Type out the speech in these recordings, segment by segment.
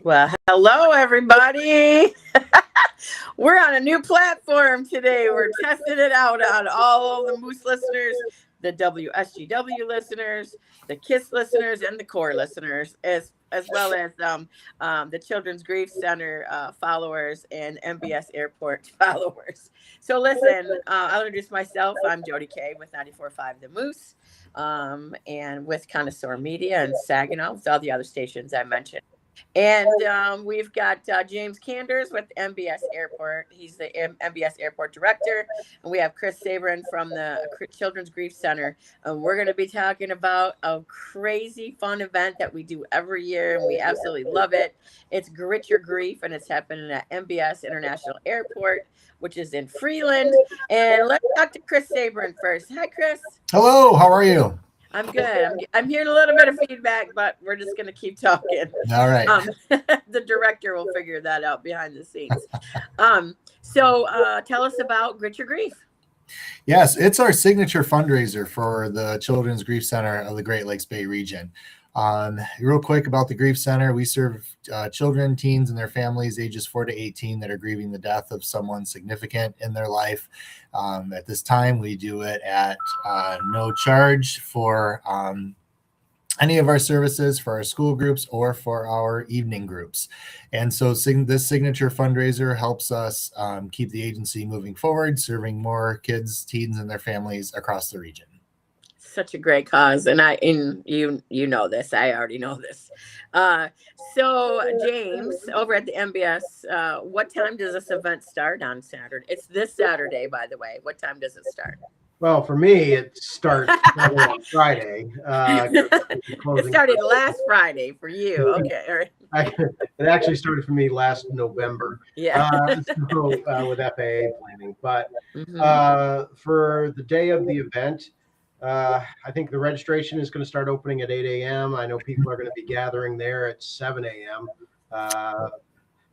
Well, hello, everybody. We're on a new platform today. We're testing it out on all the Moose listeners, the WSGW listeners, the KISS listeners, and the CORE listeners, as well as the Children's Grief Center followers and MBS Airport followers. So, listen, I'll introduce myself. I'm Jody Kay with 94.5 The Moose, and with Connoisseur Media and Saginaw, with all the other stations I mentioned. And we've got James Canders with MBS Airport. He's the MBS Airport Director. And we have Chris Sabrin from the Children's Grief Center. And we're going to be talking about a crazy fun event that we do every year. And we absolutely love it. It's Grit Your Grief, and it's happening at MBS International Airport, which is in Freeland. And let's talk to Chris Sabrin first. Hi, Chris. Hello, how are you? I'm good. I'm hearing a little bit of feedback, but we're just going to keep talking. All right. The director will figure that out behind the scenes. So tell us about Grit Your Grief. Yes, it's our signature fundraiser for the Children's Grief Center of the Great Lakes Bay region. Real quick about the Grief Center, we serve children, teens, and their families ages 4 to 18 that are grieving the death of someone significant in their life. At this time, we do it at no charge for any of our services, for our school groups or for our evening groups. And so this signature fundraiser helps us keep the agency moving forward, serving more kids, teens, and their families across the region. Such a great cause, and you know this. I already know this. So James, over at the MBS, what time does this event start on Saturday? It's this Saturday, by the way. What time does it start? Well, for me, it starts on Friday. It started last Friday for you. Okay, all right. It actually started for me last November. Yeah. With FAA planning, but for the day of the event. I think the registration is going to start opening at 8 a.m. I know people are going to be gathering there at 7 a.m.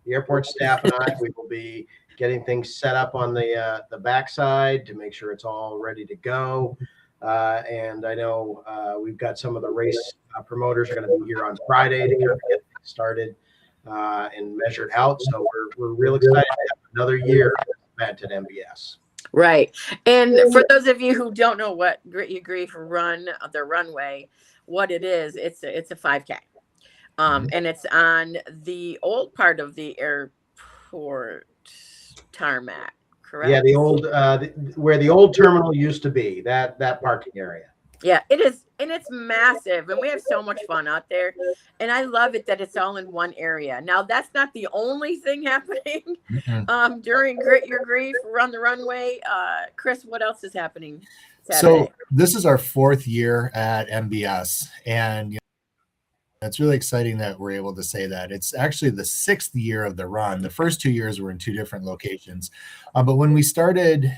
The airport staff and I, we will be getting things set up on the backside to make sure it's all ready to go. And I know we've got some of the race promoters are going to be here on Friday to kind of get things started and measured out. So we're real excited to have another year of event at MBS. Right. And for those of you who don't know what Grit Your Grief run, the Runway, what it is, it's a 5K. And it's on the old part of the airport tarmac, correct? Yeah, the old where the old terminal used to be, that parking area. Yeah, it is, and it's massive, and we have so much fun out there. And I love it that it's all in one area. Now, that's not the only thing happening during Grit Your Grief, Run the Runway. Chris, what else is happening Saturday? So this is our 4th year at MBS, and it's really exciting that we're able to say that. It's actually the 6th year of the run. The first 2 years were in 2 different locations. But when we started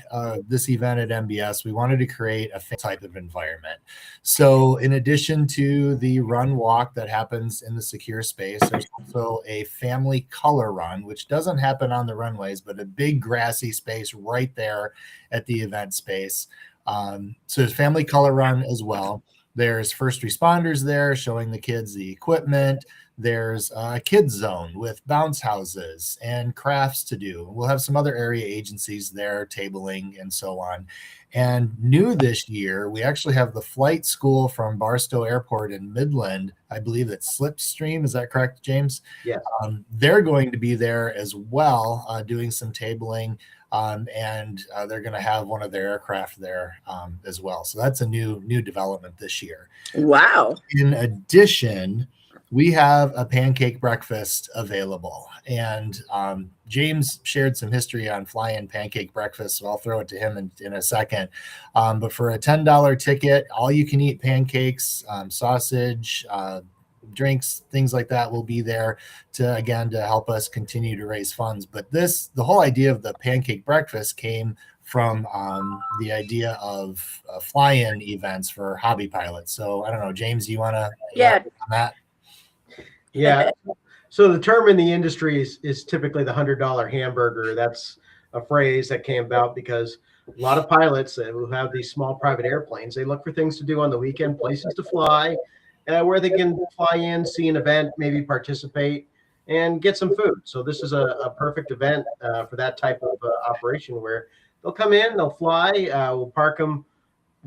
this event at MBS, we wanted to create a type of environment. So in addition to the run walk that happens in the secure space, there's also a family color run, which doesn't happen on the runways, but a big grassy space right there at the event space. So there's family color run as well. There's first responders there showing the kids the equipment. There's a kids zone with bounce houses and crafts to do. We'll have some other area agencies there, tabling and so on. And new this year, we actually have the flight school from Barstow Airport in Midland. I believe it's Slipstream. Is that correct, James? Yes. They're going to be there as well, doing some tabling. And they're going to have one of their aircraft there as well. So that's a new development this year. Wow. In addition, we have a pancake breakfast available. And James shared some history on fly-in pancake breakfast, so I'll throw it to him in a second. But for a $10 ticket, all you can eat pancakes, sausage, drinks, things like that will be there to help us continue to raise funds. But the whole idea of the pancake breakfast came from the idea of fly-in events for hobby pilots. So I don't know, James, you want to on that? Yeah. So the term in the industry is typically the $100 hamburger. That's a phrase that came about because a lot of pilots who have these small private airplanes, they look for things to do on the weekend, places to fly, where they can fly in, see an event, maybe participate. and get some food. So this is a perfect event for that type of operation where they'll come in, they'll fly, we'll park them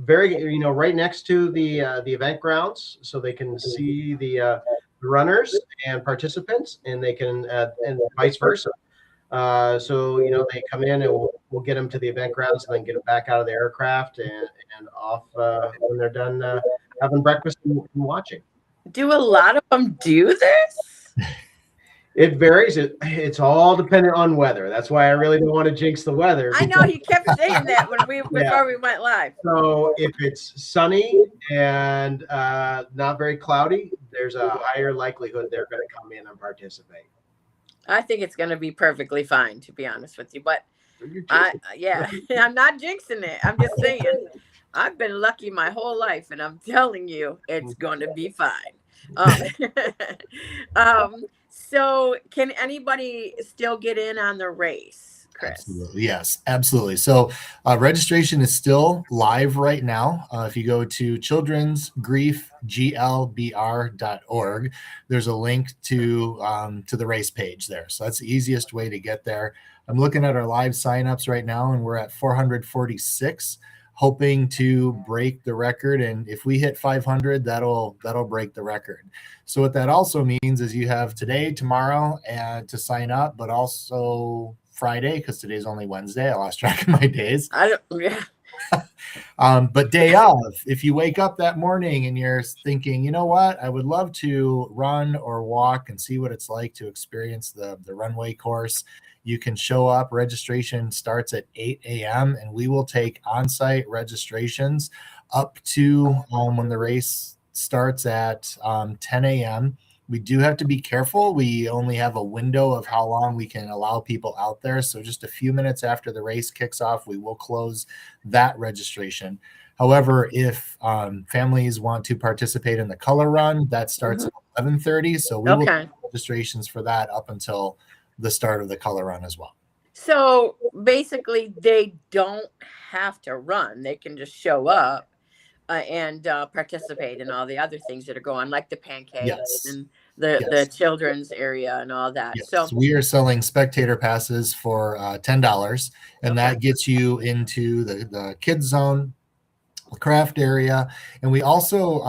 right next to the event grounds, so they can see the runners and participants, and they can and vice versa. So they come in and we'll get them to the event grounds and then get them back out of the aircraft and off when they're done having breakfast and watching. Do a lot of them do this? It varies. It's all dependent on weather. That's why I really don't want to jinx the weather. I know you kept saying that before we went live. So if it's sunny and not very cloudy, there's a higher likelihood they're going to come in and participate. I think it's going to be perfectly fine, to be honest with you. But I'm not jinxing it. I'm just saying I've been lucky my whole life, and I'm telling you, it's going to be fine. So can anybody still get in on the race, Chris? Absolutely. Yes, absolutely. So registration is still live right now. If you go to childrensgriefglbr.org, there's a link to the race page there. So that's the easiest way to get there. I'm looking at our live signups right now, and we're at 446, hoping to break the record. And if we hit 500, that'll break the record. So what that also means is you have today, tomorrow, and to sign up, but also Friday, because today's only Wednesday. I lost track of my days. But day of, if you wake up that morning and you're thinking, you know what, I would love to run or walk and see what it's like to experience the Runway course, you can show up. Registration starts at 8 a.m. and we will take on-site registrations up to when the race starts at 10 a.m. We do have to be careful. We only have a window of how long we can allow people out there. So just a few minutes after the race kicks off, we will close that registration. However, if families want to participate in the color run, that starts at 11:30. So we will have registrations for that up until the start of the color run as well. So basically, they don't have to run. They can just show up and participate in all the other things that are going on, like the pancakes and the children's area and all that. Yes. So we are selling spectator passes for $10, and that gets you into the kids zone, craft area, and we also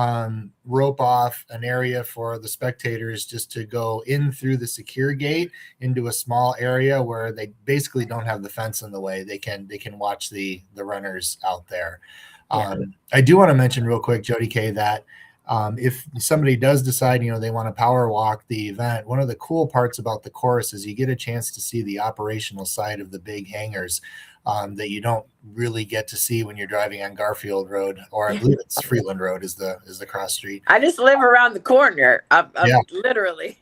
rope off an area for the spectators just to go in through the secure gate into a small area where they basically don't have the fence in the way. They can watch the runners out there. I do want to mention real quick, Jody K, that if somebody does decide, they want to power walk the event, one of the cool parts about the course is you get a chance to see the operational side of the big hangars that you don't really get to see when you're driving on Garfield Road, or I believe it's Freeland Road is the cross street. I just live around the corner. I'm literally.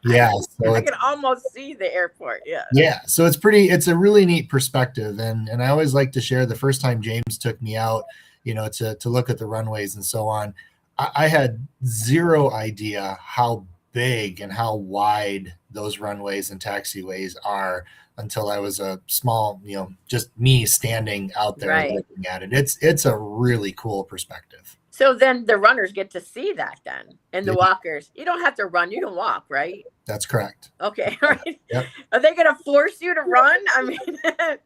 Yeah, so I can almost see the airport. Yeah. So it's a really neat perspective, and I always like to share the first time James took me out, to look at the runways and so on. I had zero idea how big and how wide those runways and taxiways are until I was a small, just me standing out there looking at it. It's a really cool perspective. So then the runners get to see that then, and the walkers. You don't have to run; you can walk, right? That's correct. Okay, all right. Yep. Are they going to force you to run? I mean,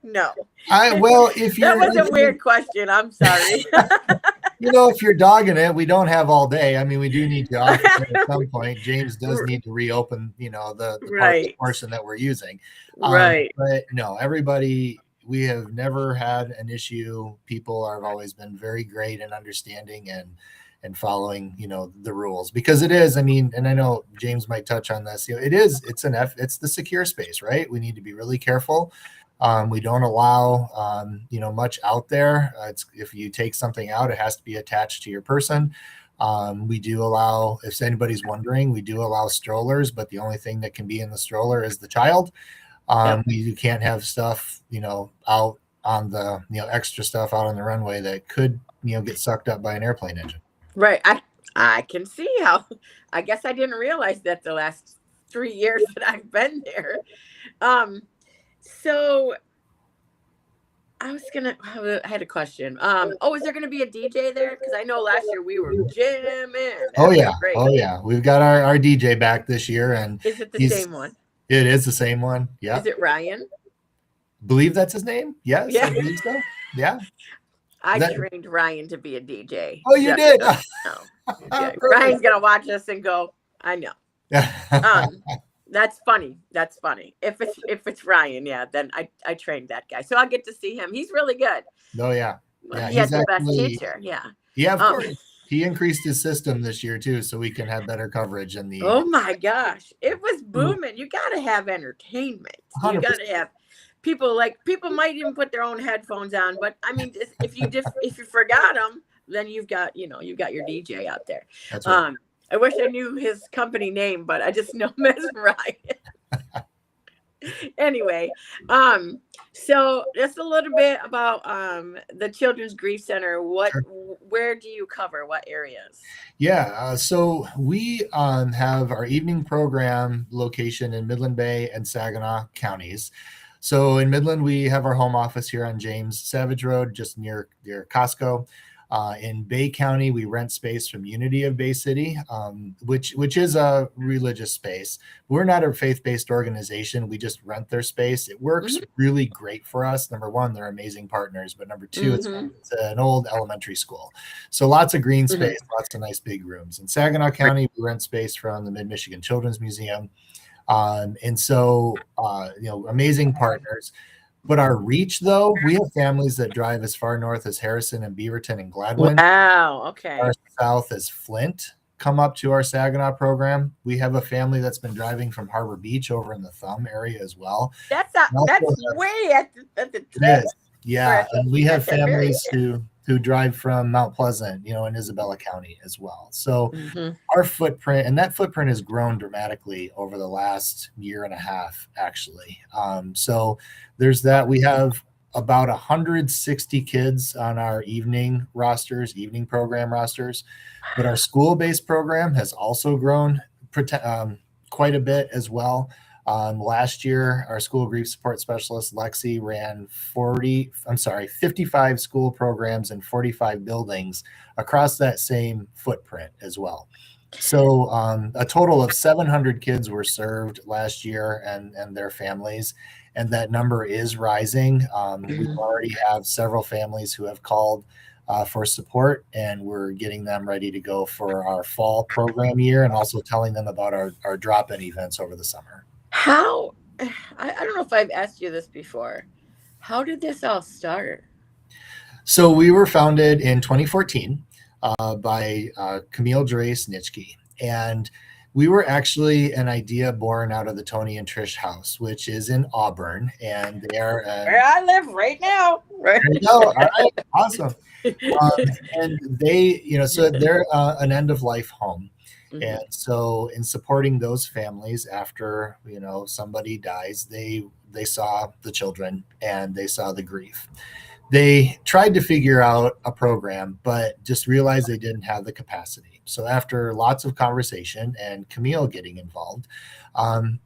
no. If you're that was a weird question. I'm sorry. If you're dogging it, we don't have all day. I mean, we do need to off at some point. James does need to reopen, the portion that we're using. Right. But no, everybody, we have never had an issue. People have always been very great and understanding and following, the rules, because it is, and I know James might touch on this, it's the secure space, right? We need to be really careful. We don't allow, much out there. If you take something out, it has to be attached to your person. We do allow, if anybody's wondering, we do allow strollers, but the only thing that can be in the stroller is the child. You can't have stuff, out on the, extra stuff out on the runway that could, get sucked up by an airplane engine. Right. I can see how, I guess I didn't realize that the last 3 years that I've been there. So I had a question. Is there gonna be a DJ there? Because I know last year we were jamming. Oh That was yeah, great. oh yeah. We've got our DJ back this year, and Is it the he's same one? it is the same one. Yeah, Is it Ryan? believe that's his name. Yes, Yeah. I believe so. Yeah. I That- trained Ryan to be a DJ. Oh, you did? No. Yeah. Ryan's gonna watch us and go, I know. That's funny. That's funny. If it's Ryan, yeah, then I trained that guy. So I'll get to see him. He's really good. Oh yeah. He has the best teacher. Yeah. Yeah, of course. He increased his system this year too, so we can have better coverage in the Oh my gosh. It was booming. You gotta have entertainment. 100%. You gotta have people might even put their own headphones on, but I mean if you forgot them, then you've got your DJ out there. That's right. I wish I knew his company name, but I just know him as Ryan. Anyway, so just a little bit about the Children's Grief Center. Where do you cover? What areas? Yeah, so we have our evening program location in Midland Bay and Saginaw counties. So in Midland, we have our home office here on James Savage Road, just near Costco. In Bay County, we rent space from Unity of Bay City, which is a religious space. We're not a faith-based organization. We just rent their space. It works really great for us. Number one, they're amazing partners, but number two, it's an old elementary school. So lots of green space, lots of nice big rooms. In Saginaw County, we rent space from the Mid-Michigan Children's Museum. And so, amazing partners. But our reach, though, we have families that drive as far north as Harrison and Beaverton and Gladwin. Wow, okay. As south as Flint come up to our Saginaw program. We have a family that's been driving from Harbor Beach over in the Thumb area as well. That's way at the tip. Yeah, and we have families who drive from Mount Pleasant, in Isabella County as well. So our footprint, and that footprint has grown dramatically over the last year and a half, actually. So there's that. We have about 160 kids on our evening program rosters, but our school-based program has also grown quite a bit as well. Last year, our school grief support specialist, Lexi, ran 55 school programs in 45 buildings across that same footprint as well. So a total of 700 kids were served last year and their families, and that number is rising. We already have several families who have called for support, and we're getting them ready to go for our fall program year, and also telling them about our drop-in events over the summer. How, I don't know if I've asked you this before. How did this all start? So we were founded in 2014 by Camille Dre-Snitschke. And we were actually an idea born out of the Tony and Trish house, which is in Auburn. And they are where I live right now. There you go. All right. Awesome. And they, so they're an end-of-life home. And so in supporting those families after, somebody dies, they saw the children and they saw the grief. They tried to figure out a program, but just realized they didn't have the capacity. So after lots of conversation and Camille getting involved,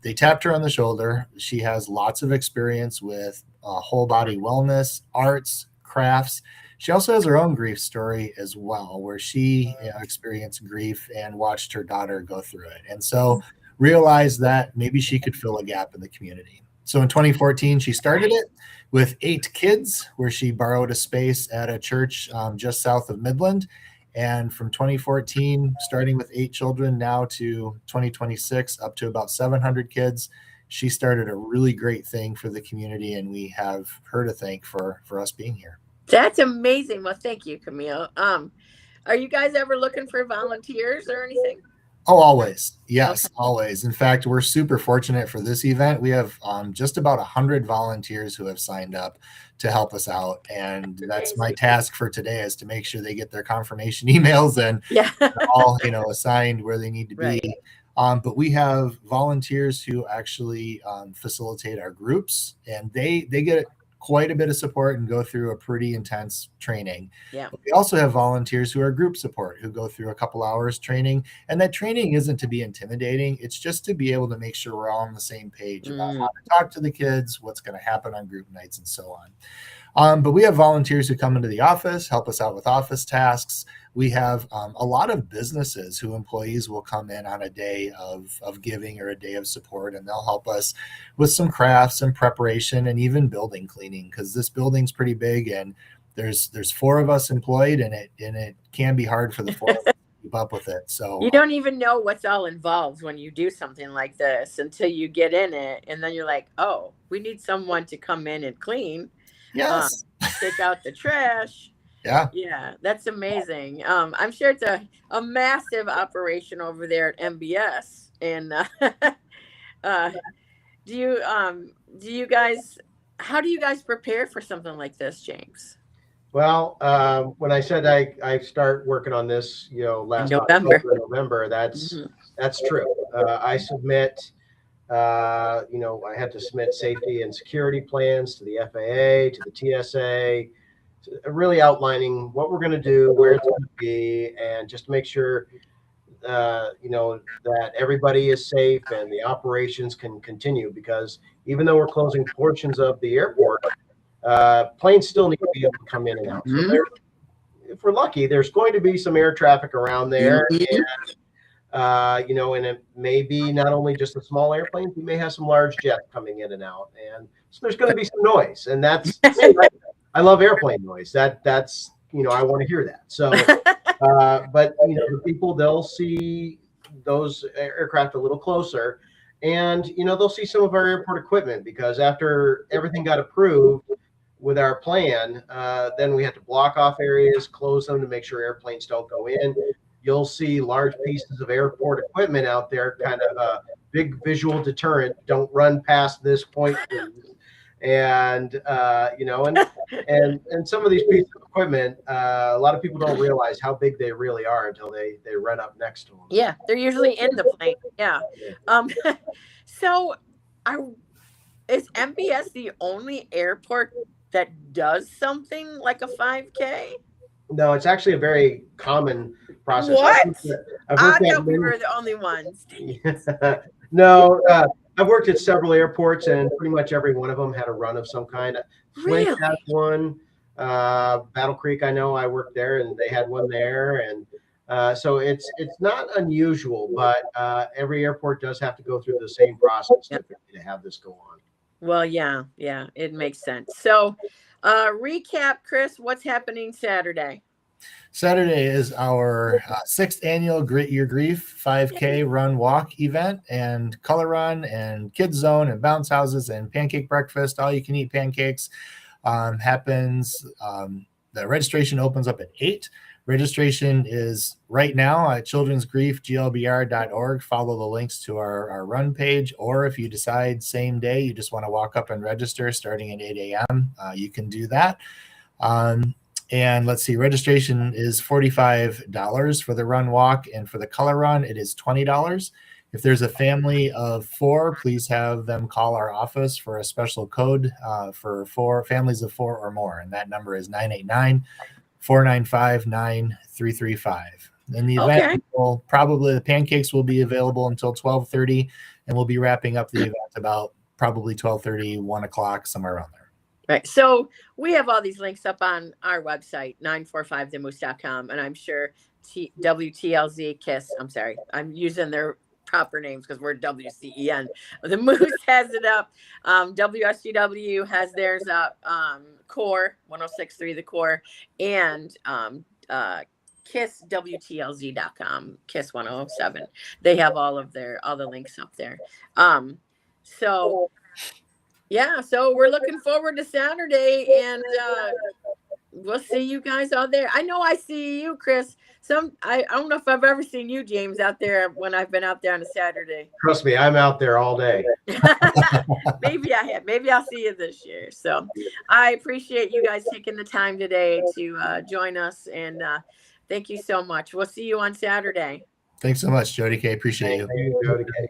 they tapped her on the shoulder. She has lots of experience with whole body wellness, arts, crafts. She also has her own grief story as well, where she experienced grief and watched her daughter go through it. And so realized that maybe she could fill a gap in the community. So in 2014, she started it with 8 kids, where she borrowed a space at a church just south of Midland. And from 2014, starting with 8 children, now to 2026, up to about 700 kids, she started a really great thing for the community, and we have her to thank for us being here. That's amazing. Well, thank you, Camille. Are you guys ever looking for volunteers or anything? Oh, always. Yes, okay. Always. In fact, we're super fortunate for this event. We have just about 100 volunteers who have signed up to help us out. And that's my task for today, is to make sure they get their confirmation emails and all, assigned where they need to be. Right. But we have volunteers who actually facilitate our groups, and they get quite a bit of support and go through a pretty intense training. Yeah. But we also have volunteers who are group support who go through a couple hours training. And that training isn't to be intimidating. It's just to be able to make sure we're all on the same page about how to talk to the kids, what's going to happen on group nights, and so on. But we have volunteers who come into the office, help us out with office tasks. We have a lot of businesses who employees will come in on a day of giving or a day of support, and they'll help us with some crafts and preparation and even building cleaning, because this building's pretty big and there's 4 of us employed, and it can be hard for the 4 of us to keep up with it. So you don't even know what's all involved when you do something like this until you get in it, and then you're like, oh, we need someone to come in and clean. yes, Take out the trash. Yeah, that's amazing. I'm sure it's a massive operation over there at MBS. And do you guys, how do you guys prepare for something like this, James? Well, when I said I start working on this, last November, that's true. I submit. I had to submit safety and security plans to the FAA, to the TSA, really outlining what we're going to do, where it's going to be, and just to make sure, that everybody is safe and the operations can continue. Because even though we're closing portions of the airport, planes still need to be able to come in and out. So if we're lucky, there's going to be some air traffic around there. And it may be not only just the small airplanes, we may have some large jets coming in and out. And so there's going to be some noise. And that's, I love airplane noise. That's, I want to hear that. So, but, the people, they'll see those aircraft a little closer, and, they'll see some of our airport equipment, because after everything got approved with our plan, then we had to block off areas, close them to make sure airplanes don't go in. You'll see large pieces of airport equipment out there, kind of a big visual deterrent. Don't run past this point, please. And and some of these pieces of equipment, a lot of people don't realize how big they really are until they run up next to them. Yeah, they're usually in the plane. Yeah. So, is MBS the only airport that does something like a 5K? No, it's actually a very common process. What? I thought we were the only ones. No, I've worked at several airports, and pretty much every one of them had a run of some kind. Flint had one. Battle Creek, I know, I worked there, and they had one there. And so it's not unusual, but every airport does have to go through the same process to have this go on. Well, yeah, it makes sense. So, recap, Chris, what's happening Saturday? Saturday is our 6th annual Grit Your Grief 5K run walk event, and color run and kids zone and bounce houses and pancake breakfast, all you can eat pancakes happens. The registration opens up at 8. Registration is right now at childrensgriefglbr.org. Follow the links to our run page, or if you decide same day you just want to walk up and register starting at 8 a.m., you can do that. And let's see, registration is $45 for the run walk, and for the color run, it is $20. If there's a family of 4, please have them call our office for a special code for families of 4 or more, and that number is 989-495-9335. And the event will the pancakes will be available until 12:30, and we'll be wrapping up the event about probably 12:30, 1 o'clock, somewhere around there. Right. So we have all these links up on our website, 945themoose.com. And I'm sure WTLZ KISS. I'm sorry, I'm using their proper names because we're WCEN. The Moose has it up. WSGW has theirs up. Core 106.3, the Core, and KISSWTLZ.com, KISS 107. They have all the links up there. So we're looking forward to Saturday, and we'll see you guys out there. I know I see you, Chris. I don't know if I've ever seen you, James, out there when I've been out there on a Saturday. Trust me, I'm out there all day. Maybe I have. Maybe I'll see you this year. So I appreciate you guys taking the time today to join us, and thank you so much. We'll see you on Saturday. Thanks so much, Jody K. Appreciate you. Thank you, Jody K.